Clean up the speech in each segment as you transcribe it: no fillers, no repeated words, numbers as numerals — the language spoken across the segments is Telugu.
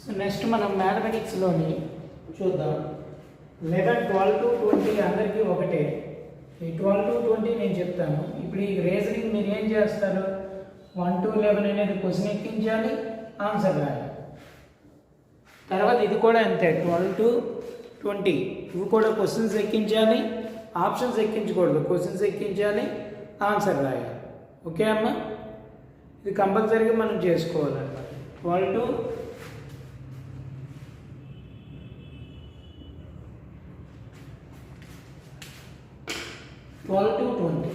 సో నెక్స్ట్ మనం మ్యాథమెటిక్స్లోని చూద్దాం. 11, 12 to 20 అందరికీ ఒకటే. ఈ 12 to 20 నేను చెప్తాను. ఇప్పుడు ఈ రీజనింగ్ మీరు ఏం చేస్తారు, 1 to 11 అనేది క్వశ్చన్ ఎక్కించాలి, ఆన్సర్ రాయాలి. తర్వాత ఇది కూడా అంతే, 12 to 20 ఇవి కూడా క్వశ్చన్స్ ఎక్కించాలి, ఆప్షన్స్ ఎక్కించకూడదు, క్వశ్చన్స్ ఎక్కించాలి, ఆన్సర్ రాయాలి. ఓకే అమ్మా, ఇది కంపల్సరీగా మనం చేసుకోవాలన్నమాట. 12 to 20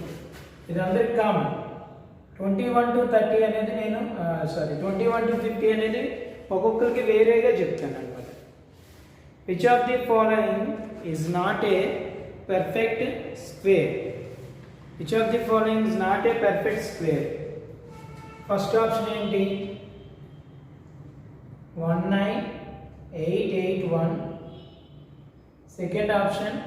ఇది అందరికి కామన్. 21 to 30 అనేది నేను 21 to 50 అనేది ఒక్కొక్కరికి వేరేగా చెప్తాను అనమాట. Which of the following is not a perfect square? Which of the following is not a perfect square? First option ఏంటి, 19881. Second option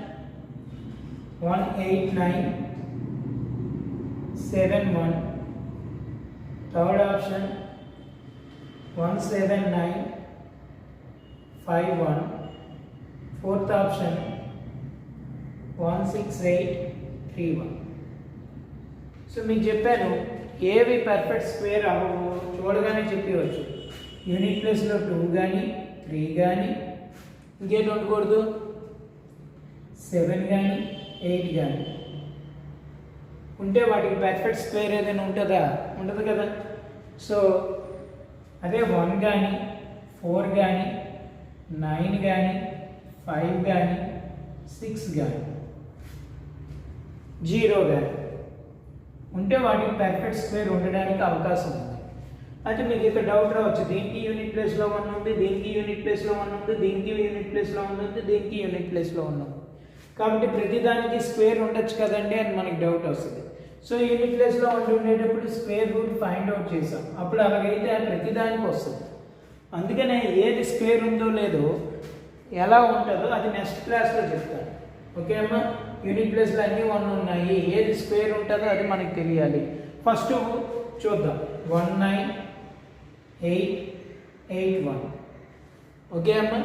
18971. Third option 17951. Fourth option 16831. So మీకు చెప్పాను ఏవి పర్ఫెక్ట్ స్క్వేర్ అవ్వవు చూడగానే చెప్పవచ్చు. యూనిట్ ప్లేస్లో 2 కానీ 3 కానీ ఇంకేంటి ఉండకూడదు, 7 కానీ 8 కానీ ఉంటే వాటికి పర్ఫెక్ట్ స్క్వేర్ ఏదైనా ఉంటుందా, ఉండదు కదా. సో అదే 1 కానీ 4 కానీ 9 కానీ 5 కానీ 6 కానీ 0 కానీ ఉంటే వాటికి పర్ఫెక్ట్ స్క్వేర్ ఉండడానికి అవకాశం ఉంది. అయితే మీకు ఇక్కడ డౌట్ రావచ్చు, దీనికి యూనిట్ ప్లేస్లో 1 ఉంది, దీనికి యూనిట్ ప్లేస్లో 1 ఉంది, దీనికి యూనిట్ ప్లేస్లో 1 ఉంది, దీనికి యూనిట్ ప్లేస్లో 1 ఉంది. కాబట్టి ప్రతిదానికి స్క్వేర్ ఉండొచ్చు కదండి అని మనకి డౌట్ వస్తుంది. సో యూనిట్ ప్లేస్లో 1 ఉండేటప్పుడు స్క్వేర్ రూట్ ఫైండ్ అవుట్ చేసాం, అప్పుడు అలాగైతే ప్రతిదానికి వస్తుంది. అందుకనే ఏది స్క్వేర్ ఉందో లేదో ఎలా ఉంటుందో అది నెక్స్ట్ క్లాస్లో చెప్తాను. ఓకే అమ్మా, యూనిట్ ప్లేస్లో అన్నీ 1 ఉన్నాయి, ఏది స్క్వేర్ ఉంటుందో అది మనకి తెలియాలి. ఫస్ట్ చూద్దాం, 19881. ఓకే అమ్మా,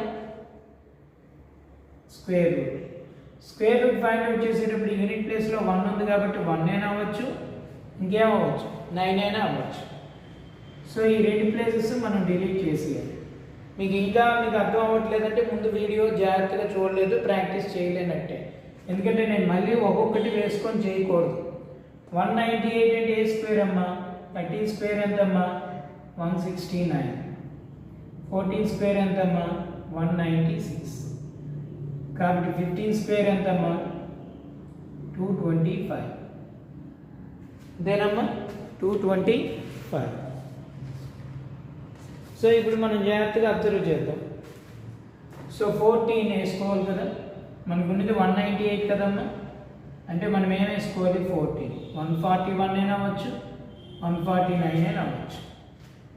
స్క్వేర్ రూట్ ఫైండ్ అవుట్ చేసేటప్పుడు యూనిట్ ప్లేస్లో 1 ఉంది కాబట్టి 1 అయినా అవ్వచ్చు, ఇంకేమవ్వచ్చు 9 అయినా అవ్వచ్చు. సో ఈ 2 ప్లేసెస్ మనం డిలీట్ చేసేయాలి. మీకు అర్థం అవ్వట్లేదంటే ముందు వీడియో జాగ్రత్తగా చూడలేదు, ప్రాక్టీస్ చేయలేనట్టే. ఎందుకంటే నేను మళ్ళీ ఒక్కొక్కటి వేసుకొని చేయకూడదు. 198 అంటే ఏ స్క్వేర్ అమ్మా, 13 స్క్వేర్ ఎంతమ్మా 169, 14 స్క్వేర్ ఎంతమ్మా 196, కాబట్టి 15 స్క్వేర్ ఎంతమ్మా 225, అంతేనమ్మా 225. సో ఇప్పుడు మనం జాగ్రత్తగా అబ్జర్వ్ చేద్దాం. సో 14 వేసుకోవాలి కదా, మనకు ఉన్నది 198 కదమ్మా, అంటే మనం ఏం వేసుకోవాలి 14, 141 అయినా అవ్వచ్చు, 149 అయినా అవ్వచ్చు.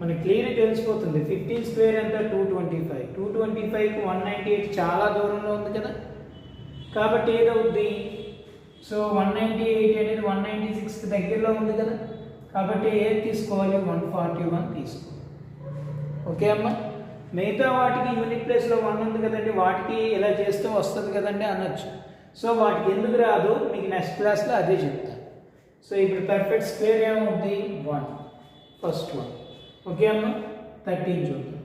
మనకి క్లియర్గా తెలిసిపోతుంది. 15 స్క్వేర్ ఎంత 225, 225కు 198 చాలా దూరంలో ఉంది కదా, కాబట్టి ఏదవుద్ది, సో 198 అనేది 196కి దగ్గరలో ఉంది కదా, కాబట్టి ఏది తీసుకోవాలి 141 తీసుకోవాలి. ఓకే అమ్మా, మిగతా వాటికి యూనిట్ ప్లేస్లో 1 ఉంది కదండి, వాటికి ఇలా చేస్తే వస్తుంది కదండి అనొచ్చు. సో వాటికి ఎందుకు రాదు మీకు నెక్స్ట్ క్లాస్లో అదే చెప్తాను. సో ఇప్పుడు పర్ఫెక్ట్ స్క్వేర్ ఏమవుద్ది 1, ఫస్ట్ 1. ఓకే అమ్మా, 13 చూద్దాం.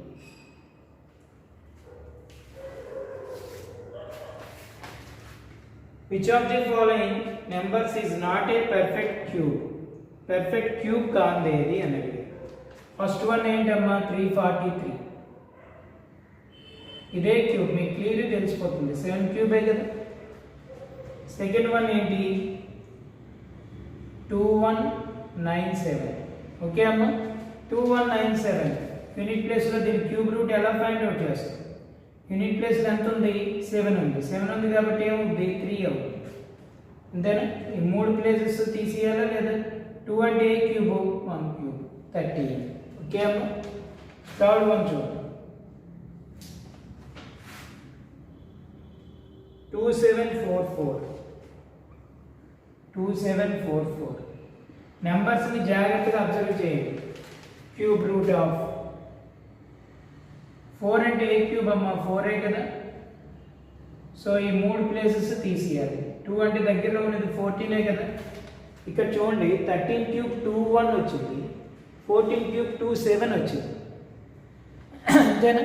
Which of the following numbers is not a perfect cube? Perfect cube కాందేది అనేది. ఫస్ట్ వన్ ఏంటమ్మా 343, ఇదే క్యూబ్, మీకు క్లియర్గా తెలిసిపోతుంది, 7 క్యూబే కదా. సెకండ్ వన్ ఏంటి 2197. ఓకే అమ్మా, 2197 యూనిట్ ప్లేస్లో దీని క్యూబ్ రూట్ ఎలా ఫైండ్ అవుట్ చేస్తాం? యూనిట్ ప్లేస్లో ఎంత ఉంది 7 ఉంది, 7 ఉంది కాబట్టి ఏముంది 3 అవుతుంది, అంతేనా. ఈ 3 ప్లేసెస్ తీసేయాలా లేదా? 2 అంటే ఏ క్యూబ్ 1 క్యూబ్ 30. ఓకే అమ్మా, థర్డ్ వన్ చూద్దాం, 2744. నెంబర్స్ని జాగ్రత్తగా అబ్జర్వ్ చేయండి. క్యూబ్ రూట్ ఆఫ్ 4 అంటే ఏ క్యూబ్ అమ్మ 4 కదా. సో ఈ 3 ప్లేసెస్ తీసేయాలి. 2 అంటే దగ్గరలో ఉన్నది 14 కదా. ఇక్కడ చూడండి 13 క్యూబ్ 21 వచ్చింది, 14 క్యూబ్ 27 వచ్చింది అంతేనా.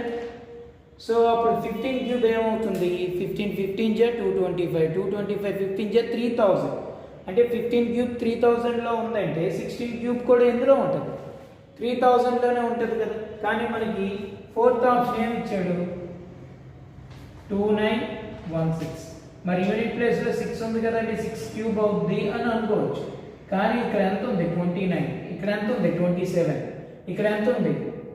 సో అప్పుడు 15 క్యూబ్ ఏమవుతుంది, 15 జా 225, 225 15 జా 3000. అంటే 15 క్యూబ్ 3000లో ఉందంటే 16 క్యూబ్ కూడా ఎందులో ఉంటుంది, 3000లోనే ఉంటుంది కదా. కానీ మనకి ఫోర్త్ ఆప్షన్ ఏమి ఇచ్చాడు, 2916. మరి యూనిట్ ప్లేస్లో 6 ఉంది కదండి, 6 క్యూబ్ అవుద్ది అని అనుకోవచ్చు. కానీ ఇక్కడ ఎంత ఉంది 29, ఇక్కడ ఎంత ఉంది 27, ఇక్కడ ఎంత ఉంది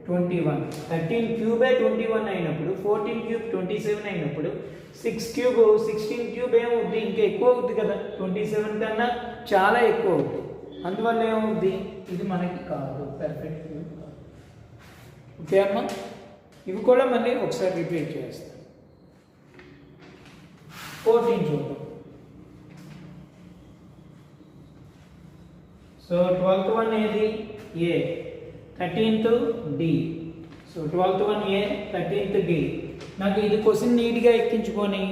21. 13 క్యూబే 21 అయినప్పుడు 14 క్యూబ్ 27 అయినప్పుడు 6 క్యూబ్ 16 క్యూబ్ ఏమవుద్ది, ఇంకా ఎక్కువ అవుద్ది కదా, 27 కన్నా చాలా ఎక్కువ అవుద్ది. అందువల్ల ఏమవుద్ది, ఇది మనకి కాదు, పర్ఫెక్ట్ క్యూబ్ కాదు. ఓకే అమ్మా, ఇవి కూడా మళ్ళీ ఒకసారి రిపీట్ చేస్తాం. 14 చూద్దాం. సో 12th వన్ ఏది, A, 13th D. So 12th one A, 13th D. నాకు ఇది క్వశ్చన్ నీట్గా ఎక్కించుకొని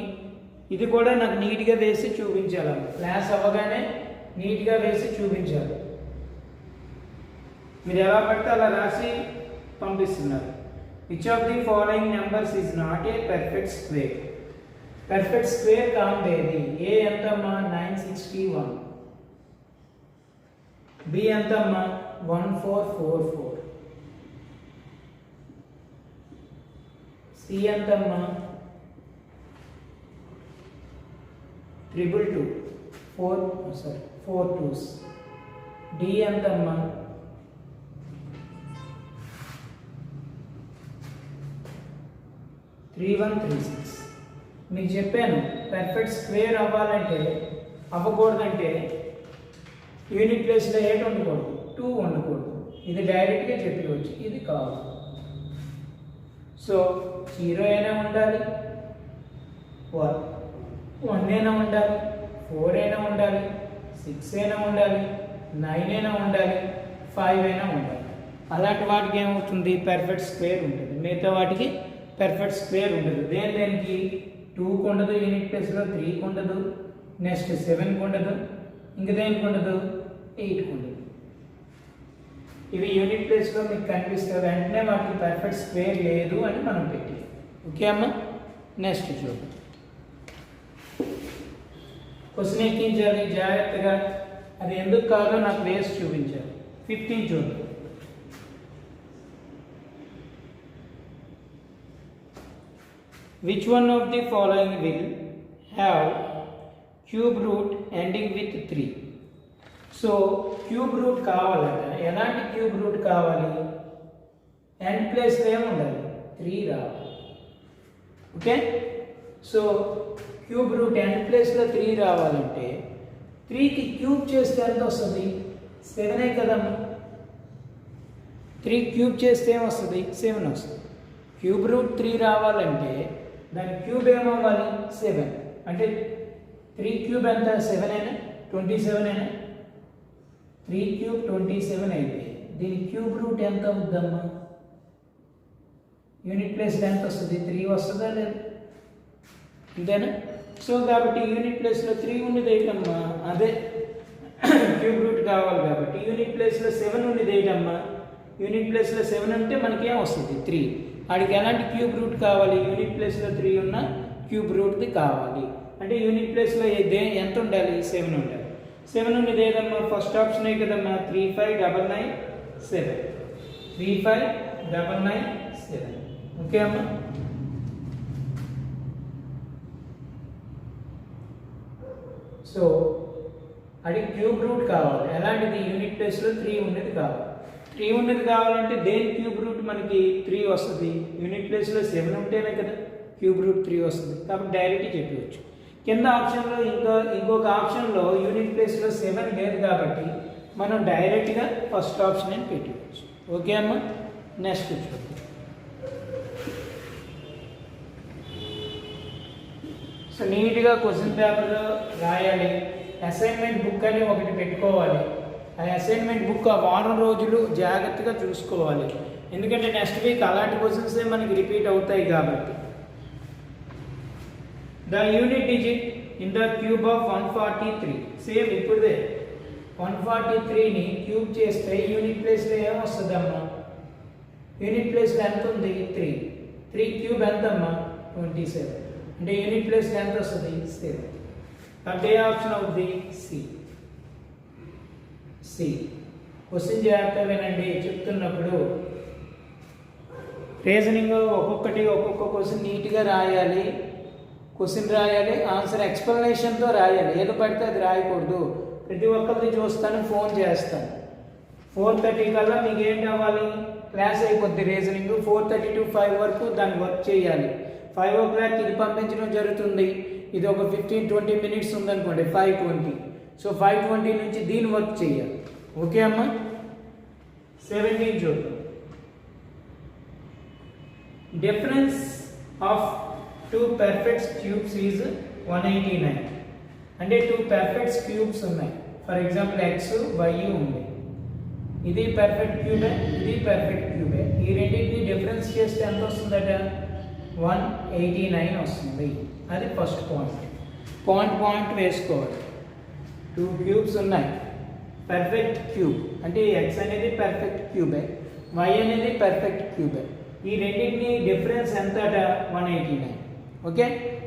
ఇది కూడా నాకు నీట్గా వేసి చూపించాలి, క్లాస్ అవ్వగానే నీట్గా వేసి చూపించాలి. మీరు ఎలా పడితే అలా రాసి పంపిస్తున్నారు. Which of the following numbers is not a perfect square. Perfect square కాందేది, ఏ ఎంతమ్మా 961, బి ఎంతమ్మా 1444, సి ఎంతమ్మా 222, 4 2s, డి ఎంతమ్మా 3136. మీకు చెప్పాను పర్ఫెక్ట్ స్క్వేర్ అవ్వకూడదంటే యూనిట్ ప్లేస్లో 8 ఉండకూడదు, 2 ఉండకూడదు. ఇది డైరెక్ట్గా చెప్పవచ్చు, ఇది కాదు. సో 0 అయినా ఉండాలి, 1 అయినా ఉండాలి, 4 అయినా ఉండాలి, 6 అయినా ఉండాలి, 9 అయినా ఉండాలి, 5 అయినా ఉండాలి. అలాంటి వాటికి ఏమవుతుంది, పర్ఫెక్ట్ స్క్వేర్ ఉంటుంది. మిగతా వాటికి పర్ఫెక్ట్ స్క్వేర్ ఉండదు. దేనికి 2కు ఉండదు, యూనిట్ ప్లేస్లో 3కు ఉండదు, నెక్స్ట్ 7కు ఉండదు, ఇంక దేనికి ఉండదు 8కు ఉండదు. ఇవి యూనిట్ ప్లేస్లో మీకు కనిపిస్తే వెంటనే వాటికి పర్ఫెక్ట్ స్క్వేర్ లేదు అని మనం పెట్టి. ఓకే అమ్మా, నెక్స్ట్ చూద్దాం. క్వశ్చన్ ఎక్కించాలి జాగ్రత్తగా, అది ఎందుకు కాదో నాకు వేసి చూపించాలి. 15 చూద్దాం. Which one of the following will have cube root ending with 3? So cube root కావాలంట. ఎలాంటి క్యూబ్ రూట్ కావాలి, ఎండ్ ప్లేస్లో ఏముండాలి 3 రావాలి. Okay, so cube root end ప్లేస్లో 3 రావాలంటే 3కి క్యూబ్ చేస్తే ఎంత వస్తుంది, 7 కదమ్మా. 3 క్యూబ్ చేస్తే ఏమొస్తుంది, 7 వస్తుంది. క్యూబ్ రూట్ 3 రావాలంటే దాని క్యూబ్ ఏమవ్వాలి 7. అంటే 3 క్యూబ్ ఎంత 7 అయినా 27 అయినా, 3 క్యూబ్ 27 అయితే దీని క్యూబ్ రూట్ ఎంత అవుద్దమ్మా, యూనిట్ ప్లేస్లో ఎంత వస్తుంది 3 వస్తుందా లేదు, అంతేనా. సో కాబట్టి యూనిట్ ప్లేస్లో 3 ఉన్నది ఏంటమ్మా, అదే క్యూబ్ రూట్ కావాలి కాబట్టి యూనిట్ ప్లేస్లో 7 ఉన్నది ఏంటమ్మా, యూనిట్ ప్లేస్లో 7 ఉంటే మనకి ఏం వస్తుంది 3. వాడికి ఎలాంటి క్యూబ్ రూట్ కావాలి, యూనిట్ ప్లేస్లో 3 ఉన్న క్యూబ్ రూట్ది కావాలి. అంటే యూనిట్ ప్లేస్లో ఎంత ఉండాలి 7 ఉండాలి. 7 ఉన్నది ఏదమ్మా, ఫస్ట్ ఆప్షన్ కదమ్మా 35997, 35997. ఓకే అమ్మా. సో అది క్యూబ్ రూట్ కావాలి, ఎలాంటిది యూనిట్ ప్లేస్లో 3 ఉన్నది కావాలి. 3 ఉన్నది కావాలంటే దేని క్యూబ్ రూట్ మనకి 3 వస్తుంది, యూనిట్ ప్లేస్లో 7 ఉంటేనే కదా క్యూబ్ రూట్ 3 వస్తుంది. కాబట్టి డైరెక్ట్గా చెప్పవచ్చు. కింద ఆప్షన్లో ఇంకొక ఆప్షన్లో యూనిట్ ప్లేస్లో 7 లేదు కాబట్టి మనం డైరెక్ట్గా ఫస్ట్ ఆప్షన్ అని పెట్టవచ్చు. ఓకే అమ్మా, నెక్స్ట్ చూద్దాం. సో నీట్గా క్వశ్చన్ పేపర్లో రాయాలి. అసైన్మెంట్ బుక్ అని ఒకటి పెట్టుకోవాలి. ఆ అసైన్మెంట్ బుక్ ఆ వారం రోజులు జాగ్రత్తగా చూసుకోవాలి. ఎందుకంటే నెక్స్ట్ వీక్ అలాంటి క్వశ్చన్సే మనకి రిపీట్ అవుతాయి కాబట్టి. The unit digit in the cube of 143. Same ఇప్పుడుదే 143ని క్యూబ్ చేస్తే యూనిట్ ప్లేస్లో ఏమొస్తుందమ్మా? యూనిట్ ప్లేస్లో ఎంత ఉంది? 3. 3 క్యూబ్ ఎంతమ్మా? 27. అంటే యూనిట్ ప్లేస్లో ఎంత వస్తుంది? 7. అంటే ఏ ఆప్షన్ అవుతుంది? సి. క్వశ్చన్ జాగ్రత్త వినండి చెప్తున్నప్పుడు. రీజనింగ్ ఒక్కొక్క క్వశ్చన్ నీట్గా రాయాలి. క్వశ్చన్ రాయాలి, ఆన్సర్ ఎక్స్ప్లెనేషన్తో రాయాలి. ఏదో పడితే అది రాయకూడదు. ప్రతి ఒక్కరిది చూస్తాను, ఫోన్ చేస్తాను. 4:30 కల్లా మీకు ఏంటి అవ్వాలి? క్లాస్ అయిపోద్ది రీజనింగ్. 4:30 to 5 వరకు దాన్ని వర్క్ చేయాలి. 5 o'clock ఇది పంపించడం జరుగుతుంది. ఇది ఒక 15-20 minutes ఉందనుకోండి, 5:20. సో 5:20 నుంచి దీన్ని వర్క్ చేయాలి. ఓకే అమ్మా? 17 చూద్దాం. Difference of 2 perfect cubes is 189. అంటే 2 perfect cubes ఉన్నాయి. ఫర్ ఎగ్జాంపుల్ x, y ఉంది. ఇది పర్ఫెక్ట్ క్యూబే, ఇది పర్ఫెక్ట్ క్యూబే. ఈ రెండింటిని డిఫరెన్స్ చేస్తే ఎంత వస్తుందట? 189 వస్తుంది. అది ఫస్ట్ పాయింట్ వేసుకోవాలి. 2 క్యూబ్స్ ఉన్నాయి. పర్ఫెక్ట్ క్యూబ్ అంటే x అనేది పర్ఫెక్ట్ క్యూబే, y అనేది పర్ఫెక్ట్ క్యూబే. ఈ రెండింటిని డిఫరెన్స్ ఎంత అట? 189. ఓకే,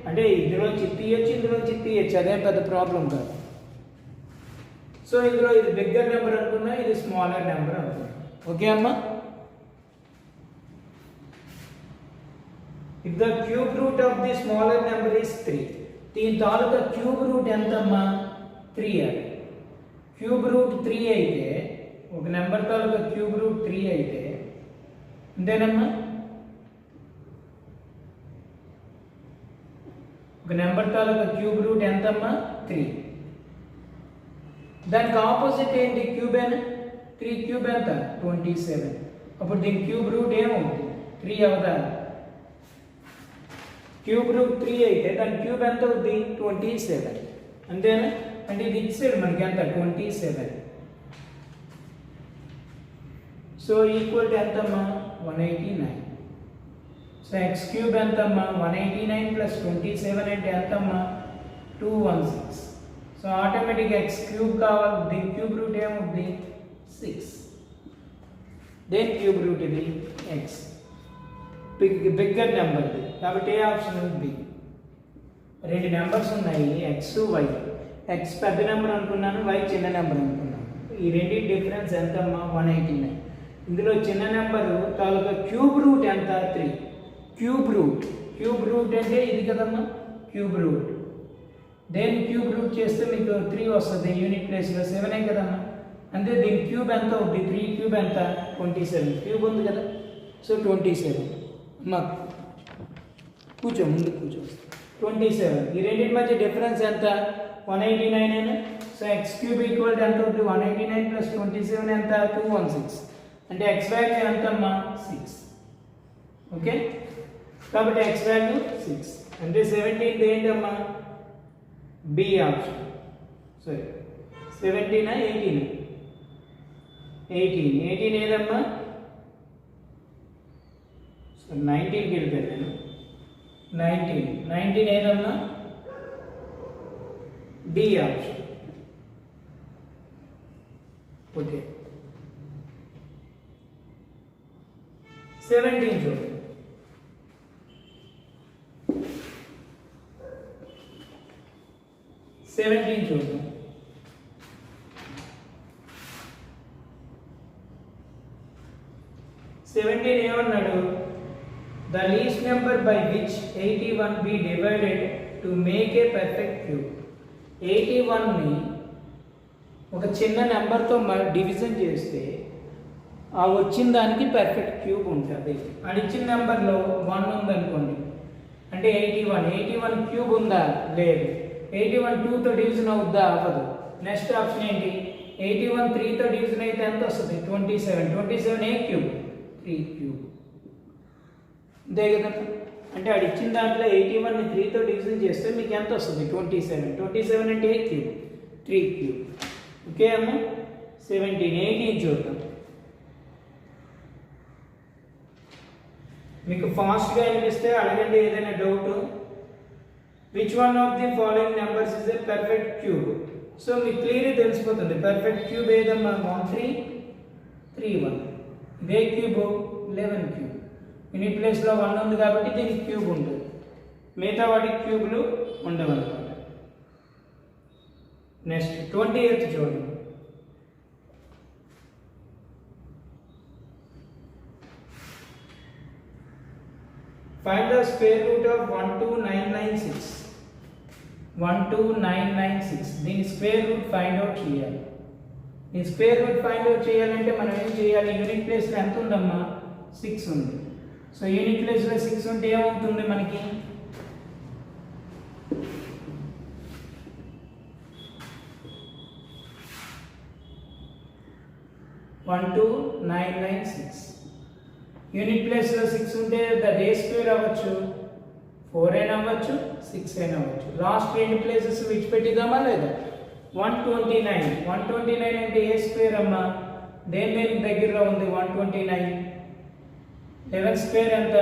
అంటే ఇందులో తీయొచ్చు, ఇందులో తీయొచ్చు, అదేం పెద్ద ప్రాబ్లం కాదు. సో ఇందులో ఇది బిగ్గర్ నెంబర్ అనుకున్నా, ఇది స్మాలర్ నెంబర్ అనుకున్నా. ఓకే అమ్మా? If the cube root of the smaller number is 3, దీని తాలూకా క్యూబ్ రూట్ ఎంతమ్మా? 3 అది. క్యూబ్ రూట్ 3 అయితే, ఒక నెంబర్ తాలూకా క్యూబ్ రూట్ 3 అయితే అంతేనమ్మా? ఒక నెంబర్ తాలూకా క్యూబ్ రూట్ ఎంతమ్మా? 3. దానికి ఆపోజిట్ ఏంటి? క్యూబేనా? 3 క్యూబ్ ఎంత? 27. అప్పుడు దీని క్యూబ్ రూట్ ఏమవుతుంది? 3 అవదా? క్యూబ్ రూట్ 3 అయితే దాని క్యూబ్ ఎంత అవుతుంది? 27. అంతేనా? అంటే ఇది ఇచ్చాడు మనకి ఎంత? 27. సో ఈక్వల్ టు ఎంతమ్మా? 189. సో ఎక్స్ క్యూబ్ ఎంతమ్మా? 189 ప్లస్ 27 అంటే ఎంతమ్మా? 216. సో ఆటోమేటిక్గా ఎక్స్ క్యూబ్ కావాలి. దీని క్యూబ్ రూట్ ఏమవుతుంది? 6. దేని క్యూబ్ రూట్ ఇది? ఎక్స్. బిగ్గర్ నెంబర్ ఇది కాబట్టి ఏ ఆప్షన్ బి. 2 నెంబర్స్ ఉన్నాయి, ఎక్స్ వై. ఎక్స్ పెద్ద నెంబర్ అనుకున్నాను, వై చిన్న నెంబర్ అనుకున్నాను. ఈ రెండింటి డిఫరెన్స్ ఎంతమ్మా? 189. ఇందులో చిన్న నెంబరు తాలూకా క్యూబ్ రూట్ ఎంత? 3. క్యూబ్ రూట్ అంటే ఇది కదమ్మా క్యూబ్ రూట్. దేని క్యూబ్ రూట్ చేస్తే మీకు 3 వస్తుంది. యూనిట్ ప్లేస్లో 7 కదమ్మా. అంటే దీని క్యూబ్ ఎంత అవుతుంది? 3 క్యూబ్ ఎంత? 27. క్యూబ్ ఉంది కదా, సో 27. అమ్మా కూర్చో, ముందు కూర్చో. 27. ఈ రెండింటి మధ్య డిఫరెన్స్ ఎంత? 189 అయినా. So X cube equal to ఎంత అవుతుంది? 189 ప్లస్ 27 ఎంత? 216. అంటే ఎక్స్ వాల్యూ ఎంతమ్మా? 6. ఓకే, కాబట్టి ఎక్స్ వాల్యూ 6. అంటే 17 ఏంటమ్మా? B option. సరే, 17 18? 18 ఏదమ్మా? సో 19కి వెళ్ళిపోయాను నేను. 19 ఏదమ్మా? D option. ఓకే, 17 చూడండి. 17 చూద్దాం. 17 ఏమన్నాడు? The least number by which 81 be divided to make a perfect cube. 81ని ఒక చిన్న నెంబర్తో డివిజన్ చేస్తే ఆ వచ్చిన దానికి పర్ఫెక్ట్ క్యూబ్ ఉంటుంది. అది ఇచ్చిన నెంబర్లో 1 ఉందనుకోండి, అంటే 81 క్యూబ్ ఉందా? లేదు. 81 2తో డివిజన్ అవుద్దా? అవ్వదు. నెక్స్ట్ ఆప్షన్ ఏంటి? 81 3తో డివిజన్ అయితే ఎంత వస్తుంది? 27 ఏ క్యూబ్? 3 క్యూబ్. అంతే కదా. అంటే అది ఇచ్చిన దాంట్లో 81ని 3తో డివిజన్ చేస్తే మీకు ఎంత వస్తుంది? 27 అంటే ఏ క్యూబ్? 3 క్యూబ్. ఓకే అమ్మా. 17 18 చూద్దాం. మీకు ఫాస్ట్గా అనిపిస్తే అడగండి ఏదైనా doubt. Which one of the following numbers is a perfect cube. So మీకు క్లియర్గా తెలిసిపోతుంది పర్ఫెక్ట్ క్యూబ్ ఏదమ్మా 1 3 3 1. ఇదే క్యూబ్ 11 క్యూబ్. యూనిట్ ప్లేస్లో 1 ఉంది కాబట్టి దీనికి క్యూబ్ ఉంటుంది, మిగతా వాటికి క్యూబ్లు ఉండవు అనమాట. నెక్స్ట్ 28th చూడండి. Find the square root of 12996. 12996. దీని స్క్వేర్ రూట్ ఫైండ్ అవుట్ చేయాలి. ఈ స్క్వేర్ రూట్ ఫైండ్ అవుట్ చేయాలంటే మనం ఏం చేయాలి? యూనిట్ ప్లేస్లో ఎంత ఉందమ్మా? 6 ఉంది. సో యూనిట్ ప్లేస్లో 6 ఉంటే ఏమవుతుంది మనకి? One two nine nine six. Unit ప్లేస్లో 6 ఉంటే దట్ ఏ స్క్వేర్ అవ్వచ్చు, 4 అయినా అవ్వచ్చు, 6 అయినా అవ్వచ్చు. లాస్ట్ రెండు ప్లేసెస్ విడిచిపెట్టిద్దామా లేదా? 129. 129 అంటే ఏ స్క్వేర్ అమ్మా? దేనికి దగ్గరలో ఉంది 129? 11 స్క్వేర్ ఎంత?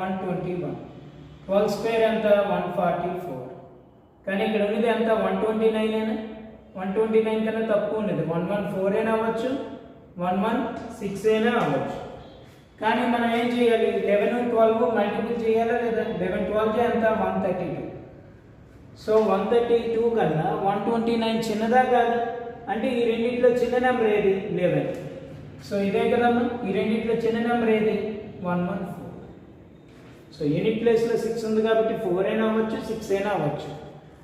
121. 12 స్క్వేర్ ఎంత? 144. కానీ ఇక్కడ ఉన్నది ఎంత? 129 అయినా 129 కన్నా తక్కువ ఉన్నది. 114 అయినా అవ్వచ్చు, 116 అయినా అవ్వచ్చు. కానీ మనం ఏం చేయాలి? 11 12 మల్టిపుల్ చేయాలా లేదా? 11 12 ఎంత? 132. సో 132 కన్నా 129 చిన్నదా కాదు? అంటే ఈ రెండింటిలో చిన్న నెంబర్ ఏది? 11. సో ఇదే కదమ్మా. ఈ రెండింటిలో చిన్న నెంబర్ ఏది? 114. సో యూనిట్ ప్లేస్లో 6 ఉంది కాబట్టి 4 అయినా అవ్వచ్చు, 6 అయినా అవ్వచ్చు.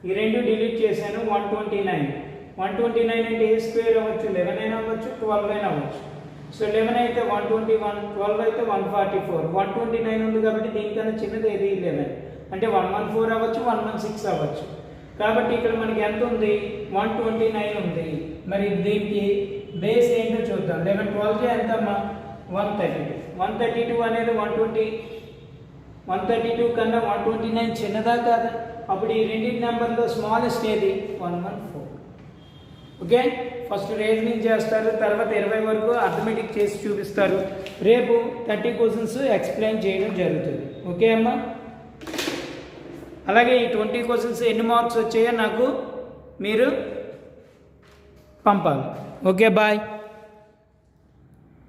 ఈ రెండు డిలీట్ చేశాను. 129. 129 అంటే ఏ స్క్వేర్ అవ్వచ్చు? 11 అయినా అవ్వచ్చు, 12 అయినా అవ్వచ్చు. సో 11 అయితే 121, 12 అయితే 144. 129 ఉంది కాబట్టి దీనికన్నా చిన్నది ఏది? 11. అంటే 114 అవ్వచ్చు, 116 అవ్వచ్చు. కాబట్టి ఇక్కడ మనకి ఎంత ఉంది? 129 ఉంది. మరి దీనికి బేస్ ఏంటో చూద్దాం. 11 12 ఎంతమ్మా? 132. 132 అనేది 132 కన్నా 129 చిన్నదా కాదా? అప్పుడు ఈ రెండింటి నెంబర్లో స్మాలెస్ట్ ఏది? 114. ఓకే, ఫస్ట్ రీజనింగ్ చేస్తారు, తర్వాత 20 వరకు అర్థమెటిక్ చేసి చూపిస్తారు. రేపు 30 క్వశ్చన్స్ ఎక్స్ప్లెయిన్ చేయడం జరుగుతుంది. ఓకే అమ్మా. అలాగే ఈ 20 క్వశ్చన్స్ ఎన్ని మార్క్స్ వచ్చాయో నాకు మీరు పంపాలి. Okay, bye.